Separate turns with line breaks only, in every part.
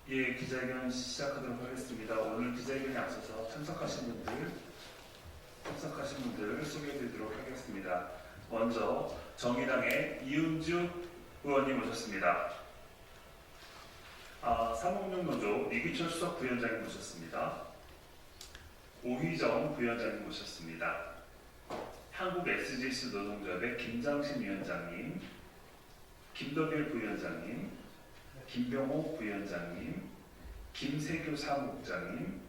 예, 기자회견 시작하도록 하겠습니다. 오늘 기자회견에 앞서서 참석하신 분들 소개해드리도록 하겠습니다. 먼저 정의당의 이은주 의원님 모셨습니다. 삼홍룡노조 이규철 수석 부위원장님 모셨습니다. 오희정 부위원장님 모셨습니다. 한국 SGS 노동조합의 김장신 위원장님, 김덕일 부위원장님, 김병호 부위원장님, 김세규 사무국장님,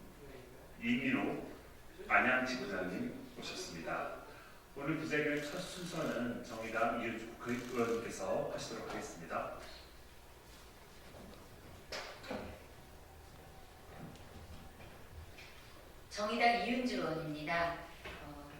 이민호 안양지부장님 모셨습니다. 오늘 기자회견 첫 순서는 정의당 이은주 의원님께서 하시도록 하겠습니다.
정의당 이은주 의원입니다.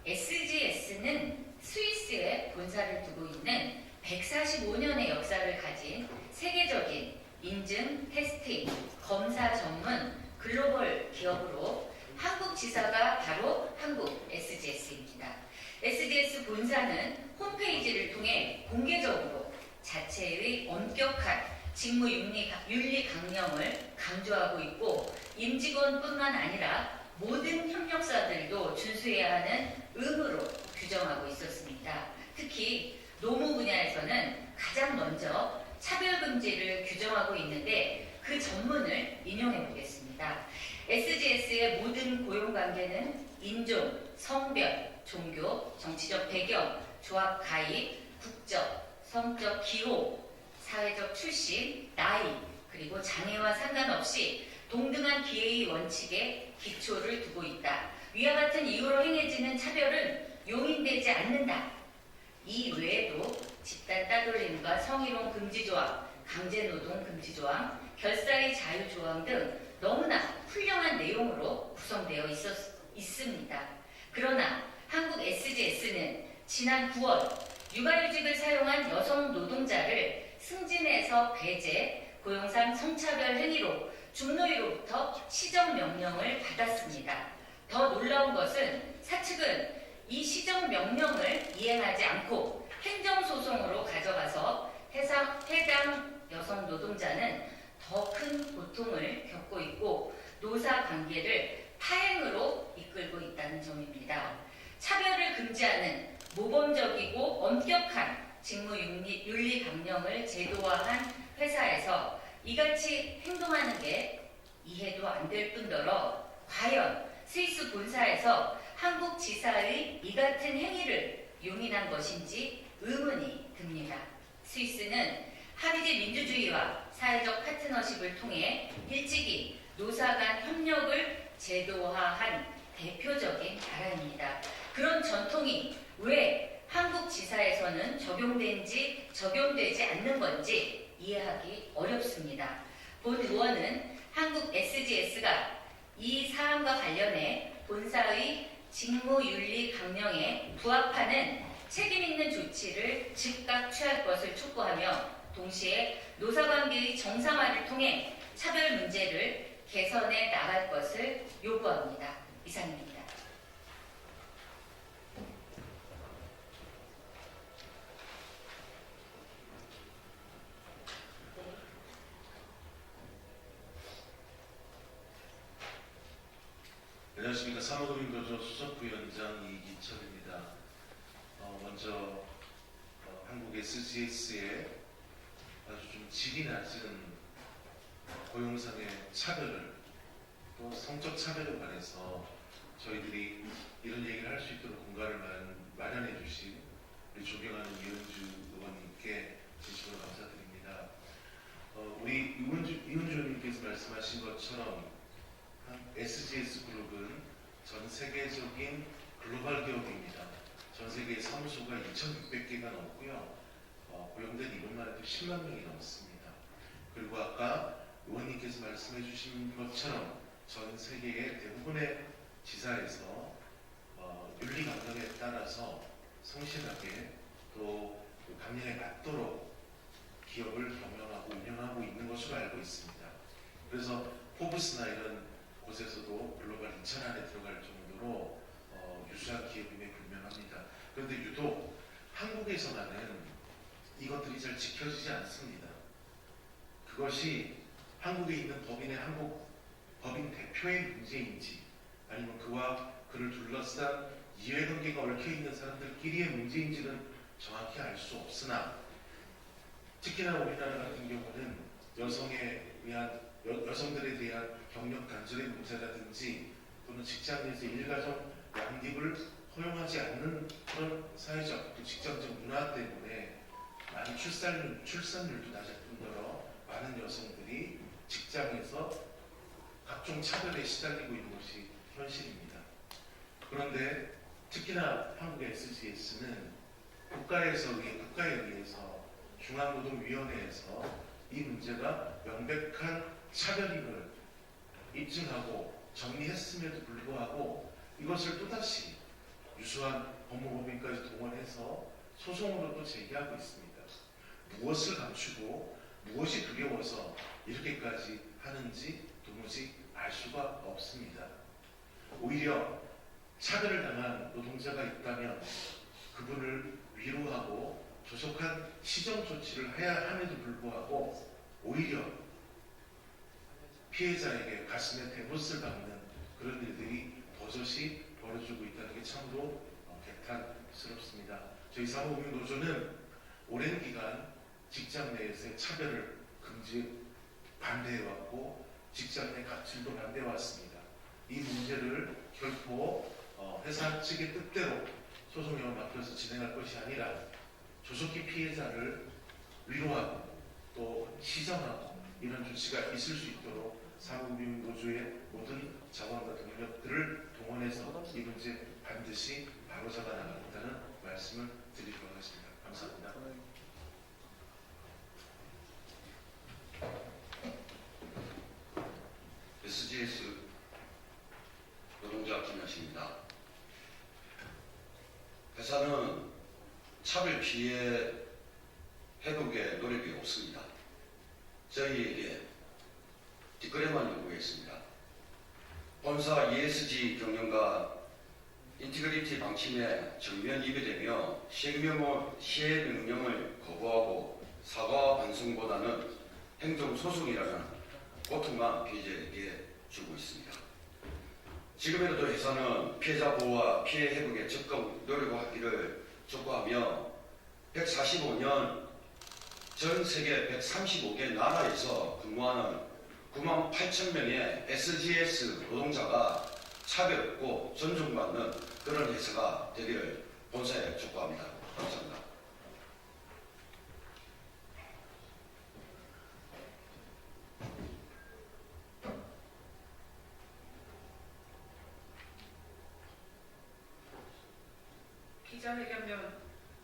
SGS는 스위스에 본사를 두고 있는 145년의 역사를 가진 세계적인 인증, 테스팅, 검사 전문 글로벌 기업으로 한국 지사가 바로 한국 SGS입니다. SGS 본사는 홈페이지를 통해 공개적으로 자체의 엄격한 직무 윤리 강령을 강조하고 있고 임직원뿐만 아니라 모든 협력사들도 준수해야 하는 의무로 규정하고 있었습니다. 특히 노무 분야에서는 가장 먼저 차별금지를 규정하고 있는데 그 전문을 인용해 보겠습니다. SGS의 모든 고용관계는 인종, 성별, 종교, 정치적 배경, 조합 가입, 국적, 성적 기호, 사회적 출신, 나이, 그리고 장애와 상관없이 동등한 기회의 원칙에 기초를 두고 있다. 위와 같은 이유로 행해지는 차별은 용인되지 않는다. 이 외에도 집단 따돌림과 성희롱 금지조항, 강제노동 금지조항, 결사의 자유조항 등 너무나 훌륭한 내용으로 구성되어 있습니다. 그러나 한국 SGS는 지난 9월 육아휴직을 사용한 여성 노동자를 승진해서 배제, 고용상 성차별 행위로 중노위로부터 시정명령을 받았습니다. 더 놀라운 것은 사측은 이 시정명령을 이행하지 않고 행정소송으로 가져가서 해당 여성 노동자는 더 큰 고통을 겪고 있고 노사관계를 파행으로 이끌고 있다는 점입니다. 차별을 금지하는 모범적이고 엄격한 직무윤리 강령을 제도화한 회사에서 이같이 행동하는 게 이해도 안 될 뿐더러 과연 스위스 본사에서 한국 지사의 이 같은 행위를 용인한 것인지 의문이 듭니다. 스위스는 합의제 민주주의와 사회적 파트너십을 통해 일찍이 노사 간 협력을 제도화한 대표적인 나라입니다. 그런 전통이 왜 한국 지사에서는 적용되지 않는 건지 이해하기 어렵습니다. 본 의원은 한국 SGS가 이 사안과 관련해 본사의 직무윤리 강령에 부합하는 책임있는 조치를 즉각 취할 것을 촉구하며 동시에 노사관계의 정상화를 통해 차별 문제를 개선해 나갈 것을 요구합니다. 이상입니다.
안녕하십니까. 사무금융노조 수석부위원장 이기철입니다. 먼저 한국 SGS의 아주 좀 질이 낮은 고용상의 차별을 또 성적 차별에 관해서 저희들이 이런 얘기를 할 수 있도록 공간을 마련해 주신 우리 존경하는 이은주 의원님께 진심으로 감사드립니다. 우리 이은주 의원님께서 말씀하신 것처럼 SGS 그룹은 전 세계적인 글로벌 기업입니다. 전 세계 사무소가 2,600개가 넘고요. 고용된 인원만 해도 10만 명이 넘습니다. 그리고 아까 의원님께서 말씀해 주신 것처럼 전 세계의 대부분의 지사에서 윤리 강령에 따라서 성실하게 또 강령에 맞도록 기업을 경영하고 운영하고 있는 것으로 알고 있습니다. 그래서 포브스나 이런 곳에서도 글로벌 2000 안에 들어갈 정도로 유수한 기업임에 분명합니다. 그런데 유독 한국에서만은 이것들이 잘 지켜지지 않습니다. 그것이 한국에 있는 법인의 한국 법인 대표의 문제인지 아니면 그와 그를 둘러싼 이해관계가 얽혀있는 사람들끼리의 문제인지는 정확히 알 수 없으나 특히나 우리나라 같은 경우는 여성들에 대한 경력 단절의 문제라든지 또는 직장 내에서 일가정 양립을 허용하지 않는 그런 사회적 또 직장적 문화 때문에 많은 출산율도 낮을 뿐더러 많은 여성들이 직장에서 각종 차별에 시달리고 있는 것이 현실입니다. 그런데 특히나 한국의 SGS는 국가에 의해서 중앙노동위원회에서 이 문제가 명백한 차별임을 입증하고 정리했음에도 불구하고 이것을 또다시 유수한 법무법인까지 동원해서 소송으로도 제기하고 있습니다. 무엇을 감추고 무엇이 두려워서 이렇게까지 하는지 도무지 알 수가 없습니다. 오히려 차별을 당한 노동자가 있다면 그분을 위로하고 조속한 시정 조치를 해야 함에도 불구하고 오히려 피해자에게 가슴에 대못을 박는 그런 일들이 버젓이 벌어지고 있다는 게 참으로 개탄스럽습니다. 저희 사무국민노조는 오랜 기간 직장 내에서의 차별을 반대해왔고 직장 내 갑질도 반대해왔습니다. 이 문제를 결코 회사 측의 뜻대로 소송형을 맡겨서 진행할 것이 아니라 조속히 피해자를 위로하고 또 시정하고 이런 조치가 있을 수 있도록 사무국민노조의 모든 자원과 동력들을 동원해서 이 문제 반드시 바로잡아 나가겠다는 말씀을 드리도록 하겠습니다. 감사합니다.
SGS 노동자 김현식입니다. 회사는 차별 피해 회복에 노력이 없습니다. 저희에게 뒷거래만 요구했습니다. 본사 ESG 경영과 인티그리티 방침에 정면 위배되며 시행명령을 거부하고 사과와 반성보다는 행정소송이라는 고통만 피해자에게 주고 있습니다. 지금이라도 회사는 피해자 보호와 피해 회복에 적극 노력하기를 촉구하며 145년 전 세계 135개 나라에서 근무하는 98,000명의 SGS 노동자가 차별없고 존중받는 그런 회사가 되기를 본사에 촉구합니다. 감사합니다.
기자회견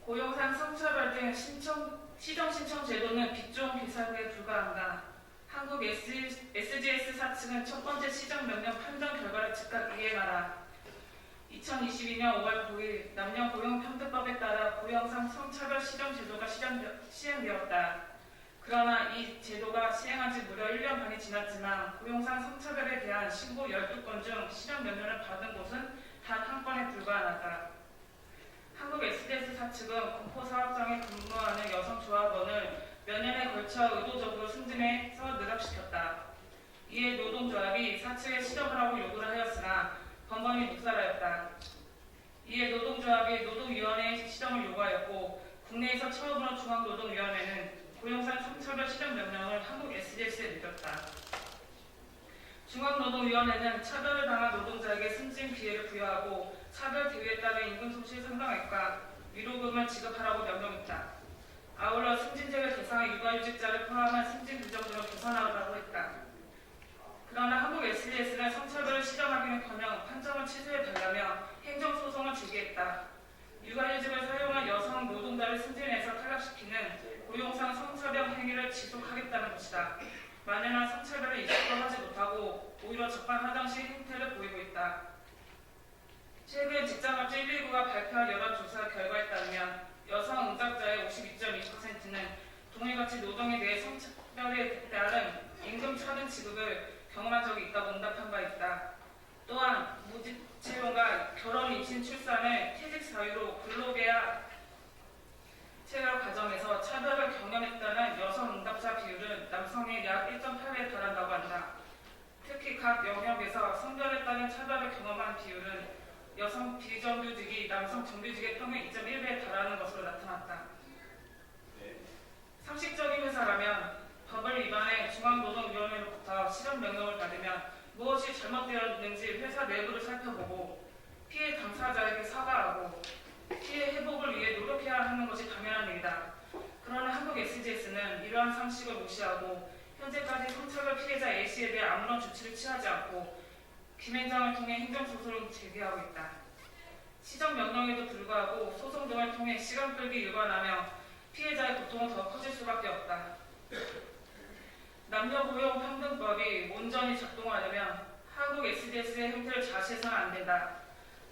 고용상 성차별 등 시정 신청 제도는 빅종 비사구에 불과한다. 한국 SGS 사측은 첫 번째 시정 명령 판정 결과를 즉각 이행하라. 2022년 5월 9일 남녀고용평등법에 따라 고용상 성차별 시정 제도가 시행되었다. 그러나 이 제도가 시행한 지 무려 1년 반이 지났지만 고용상 성차별에 대한 신고 12건 중 시정 명령을 받은 곳은 단 한 건에 불과하다. 한국 SGS 사측은 공포사업장에 근무하는 여성 조합원을 몇 년에 걸쳐 의도적으로 승진해서 누락시켰다. 이에 노동조합이 사측에 시정을 하고 요구를 하였으나 번번이 묵살하였다. 이에 노동조합이 노동위원회에 시정을 요구하였고 국내에서 처음으로 중앙노동위원회는 고용상 성차별 시정 명령을 한국 SGS에 내렸다. 중앙노동위원회는 차별을 당한 노동자에게 승진 기회를 부여하고 차별 대우에 따른 임금 손실 상당액과 위로금을 지급하라고 명령했다. 아울러 승진제외 대상의 육아휴직자를 포함한 승진 규정 등을 개선하라고 했다. 그러나 한국 SGS는 성차별을 시정하기는커녕 판정을 취소해달라며 행정소송을 제기했다. 육아휴직을 사용한 여성 노동자를 승진해서 탈락시키는 고용상 성차별 행위를 지속하겠다는 것이다. 만연한 성차별을 인식도 하지 못하고 오히려 적반하장식 행태를 보이고 있다. 최근 직장업체 119가 발표한 여론조사 결과에 따르면 여성 응답자의 52.2%는 동일가치 노동에 대해 성차별에 따른 임금 차등 지급을 경험한 적이 있다고 응답한 바 있다. 또한 모집 채용과 결혼, 임신, 출산을 퇴직 사유로 근로계약 체결 과정에서 차별을 경험했다는 여성 응답자 비율은 남성의 약 1.8배에 달하는 사망한 비율은 여성 비정규직이 남성 정규직의 평균 2.1배에 달하는 것으로 나타났다. 상식적인 회사라면 법을 위반해 중앙노동위원회로부터 실현명령을 받으면 무엇이 잘못되었는지 회사 내부를 살펴보고 피해 당사자에게 사과하고 피해 회복을 위해 노력해야 하는 것이 당연한 일이다. 그러나 한국 SGS는 이러한 상식을 무시하고 현재까지 성차별 피해자 A씨에 대해 아무런 조치를 취하지 않고 김앤장을 통해 행정소송을 제기하고 있다. 시정명령에도 불구하고 소송 등을 통해 시간 끌기 일관하며 피해자의 고통은 더 커질 수밖에 없다. 남녀고용평등법이 온전히 작동하려면 한국 SGS의 형태를 좌시해서는 안 된다.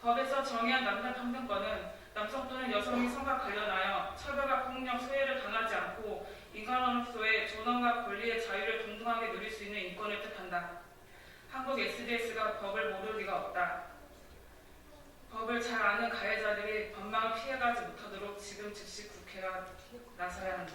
법에서 정의한 남녀평등권은 남성 또는 여성이 성과 관련하여 차별과 폭력, 소외를 당하지 않고 인간으로서의 존엄과 권리의 자유를 동등하게 누릴 수 있는 인권을 뜻한다. 한국 SGS가 법을 모를 리가 없다. 법을 잘 아는 가해자들이 법망을 피해가지 못하도록 지금 즉시 국회가 나서야 한다.